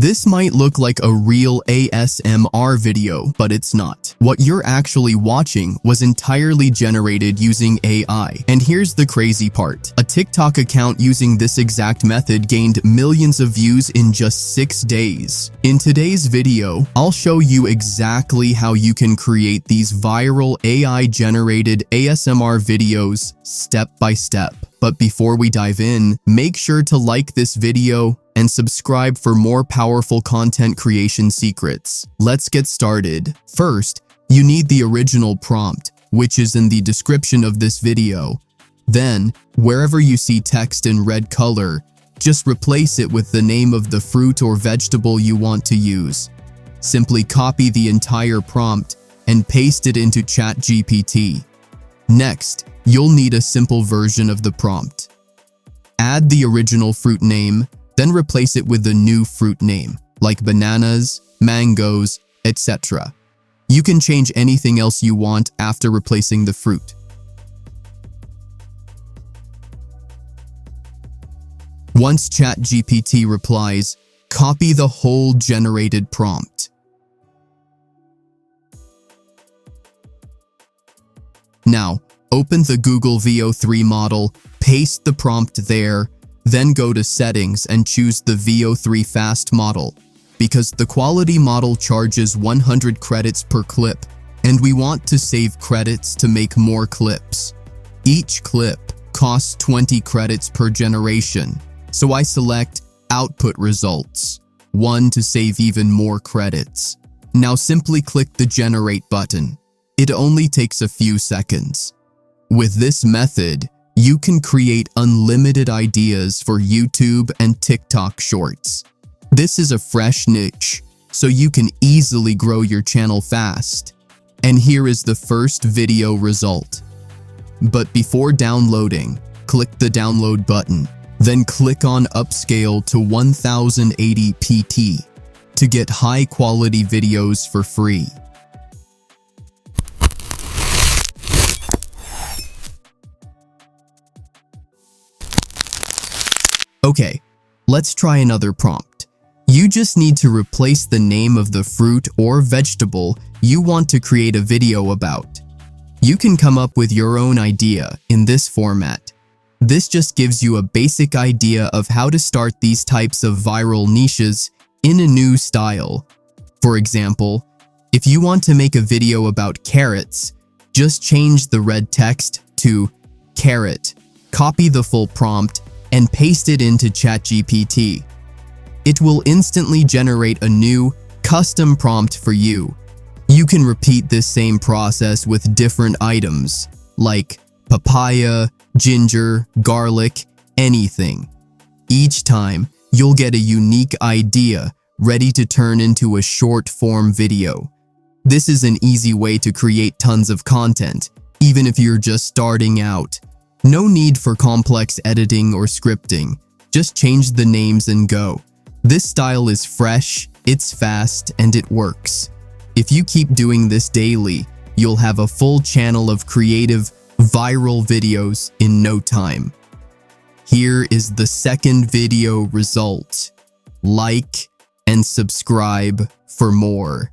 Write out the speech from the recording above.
This might look like a real ASMR video, but it's not. What you're actually watching was entirely generated using AI. And here's the crazy part. A TikTok account using this exact method gained millions of views in just 6 days. In today's video, I'll show you exactly how you can create these viral AI-generated ASMR videos step by step. But before we dive in, make sure to like this video and subscribe for more powerful content creation secrets. Let's get started. First, you need the original prompt, which is in the description of this video. Then, wherever you see text in red color, just replace it with the name of the fruit or vegetable you want to use. Simply copy the entire prompt and paste it into ChatGPT. Next, you'll need a simple version of the prompt. Add the original fruit name, then replace it with a new fruit name, like bananas, mangoes, etc. You can change anything else you want after replacing the fruit. Once ChatGPT replies, copy the whole generated prompt. Now, open the Google Veo 3 model, paste the prompt there, then go to Settings and choose the Veo 3 Fast model, because the quality model charges 100 credits per clip, and we want to save credits to make more clips. Each clip costs 20 credits per generation, so I select Output Results, 1 to save even more credits. Now simply click the Generate button. It only takes a few seconds. With this method, you can create unlimited ideas for YouTube and TikTok shorts. This is a fresh niche, so you can easily grow your channel fast. And here is the first video result. But before downloading, click the download button, then click on Upscale to 1080 pt to get high-quality videos for free. Okay, let's try another prompt. You just need to replace the name of the fruit or vegetable you want to create a video about. You can come up with your own idea in this format. This just gives you a basic idea of how to start these types of viral niches in a new style. For example, if you want to make a video about carrots, just change the red text to carrot, copy the full prompt, and paste it into ChatGPT. It will instantly generate a new, custom prompt for you. You can repeat this same process with different items, like papaya, ginger, garlic, anything. Each time, you'll get a unique idea ready to turn into a short-form video. This is an easy way to create tons of content, even if you're just starting out. No need for complex editing or scripting. Just change the names and go. This style is fresh, it's fast, and it works. If you keep doing this daily, you'll have a full channel of creative, viral videos in no time. Here is the second video result. Like and subscribe for more.